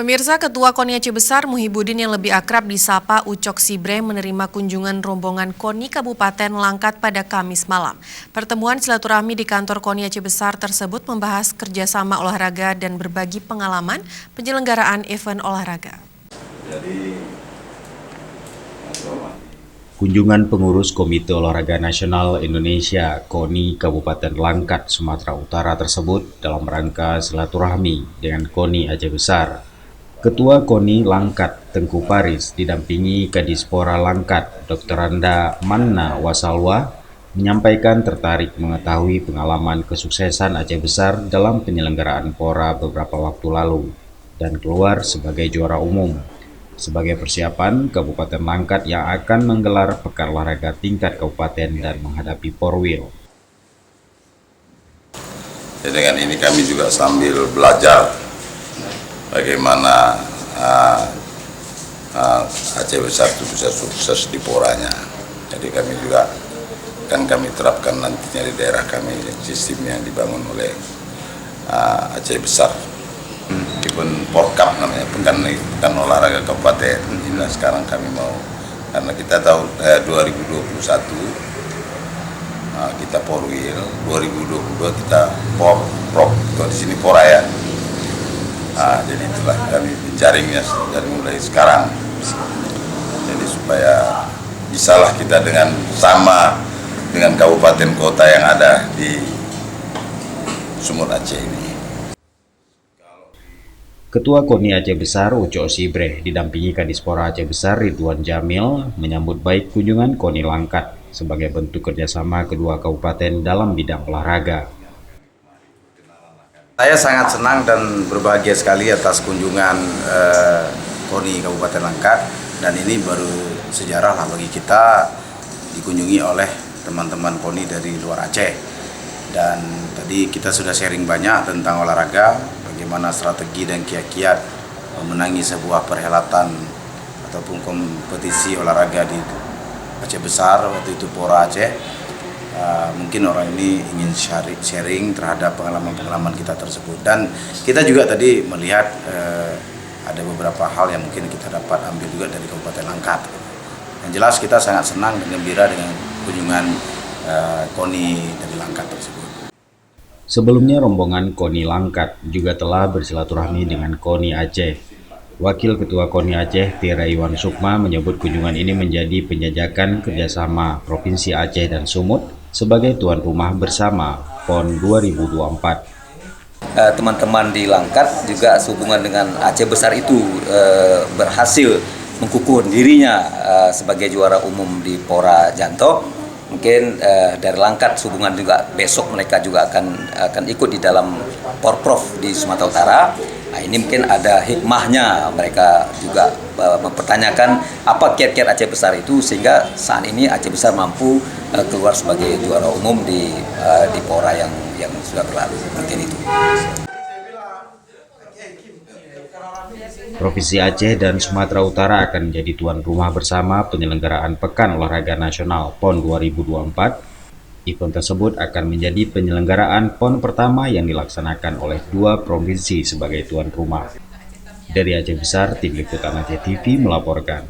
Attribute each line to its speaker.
Speaker 1: Pemirsa, Ketua KONI Aceh Besar Muhibudin yang lebih akrab disapa Ucok Sibre menerima kunjungan rombongan KONI Kabupaten Langkat pada Kamis malam. Pertemuan silaturahmi di kantor KONI Aceh Besar tersebut membahas kerjasama olahraga dan berbagi pengalaman penyelenggaraan event olahraga.
Speaker 2: Kunjungan pengurus Komite Olahraga Nasional Indonesia KONI Kabupaten Langkat, Sumatera Utara tersebut dalam rangka silaturahmi dengan KONI Aceh Besar. Ketua KONI Langkat, Tengku Paris, didampingi Kadispora Langkat, Dr. Randa Manna Wasalwa, menyampaikan tertarik mengetahui pengalaman kesuksesan Aceh Besar dalam penyelenggaraan PORA beberapa waktu lalu dan keluar sebagai juara umum. Sebagai persiapan Kabupaten Langkat yang akan menggelar pekan olahraga tingkat kabupaten dan menghadapi Porwil.
Speaker 3: Dengan ini kami juga sambil belajar bagaimana Aceh Besar itu bisa sukses di poranya. Jadi kami juga akan kami terapkan nantinya di daerah kami sistem yang dibangun oleh Aceh Besar. Meskipun Porkap namanya, pekan olahraga kabupaten. Inilah sekarang kami mau, karena kita tahu 2021 kita Porwil, 2022 kita Prop, kalau di sini Pora ya. Jadi itulah kami menjaringnya dari mulai sekarang. Jadi supaya bisalah kita dengan sama dengan kabupaten kota yang ada di Sumur Aceh ini.
Speaker 2: Ketua KONI Aceh Besar Ucok Sibre didampingi Kadispora Aceh Besar Ridwan Jamil menyambut baik kunjungan KONI Langkat sebagai bentuk kerjasama kedua kabupaten dalam bidang olahraga.
Speaker 4: Saya sangat senang dan berbahagia sekali atas kunjungan KONI Kabupaten Langkat, dan ini baru sejarah lah bagi kita dikunjungi oleh teman-teman KONI dari luar Aceh. Dan tadi kita sudah sharing banyak tentang olahraga, bagaimana strategi dan kiat-kiat memenangi sebuah perhelatan ataupun kompetisi olahraga di Aceh Besar, waktu itu Pora Aceh. Mungkin orang ini ingin sharing terhadap pengalaman-pengalaman kita tersebut, dan kita juga tadi melihat ada beberapa hal yang mungkin kita dapat ambil juga dari Kabupaten Langkat. Yang jelas kita sangat senang dan gembira dengan kunjungan KONI dari Langkat tersebut.
Speaker 2: Sebelumnya rombongan KONI Langkat juga telah bersilaturahmi dengan KONI Aceh. Wakil Ketua KONI Aceh, Tira Iwan Sukma, menyebut kunjungan ini menjadi penjajakan kerjasama Provinsi Aceh dan Sumut sebagai tuan rumah bersama PON 2024.
Speaker 5: Teman-teman di Langkat juga sehubungan dengan Aceh Besar itu berhasil mengukuhkan dirinya sebagai juara umum di Pora Janto. Mungkin dari Langkat sehubungan juga besok mereka juga akan ikut di dalam Porprov di Sumatera Utara. Nah, ini mungkin ada hikmahnya, mereka juga mempertanyakan apa kiat-kiat Aceh Besar itu sehingga saat ini Aceh Besar mampu keluar sebagai juara umum di Pora yang sudah berlalu. Mungkin itu.
Speaker 2: Provinsi Aceh dan Sumatera Utara akan menjadi tuan rumah bersama penyelenggaraan Pekan Olahraga Nasional PON 2024. Event tersebut akan menjadi penyelenggaraan PON pertama yang dilaksanakan oleh dua provinsi sebagai tuan rumah. Dari Aceh Besar, Tim Liputan Aceh TV melaporkan.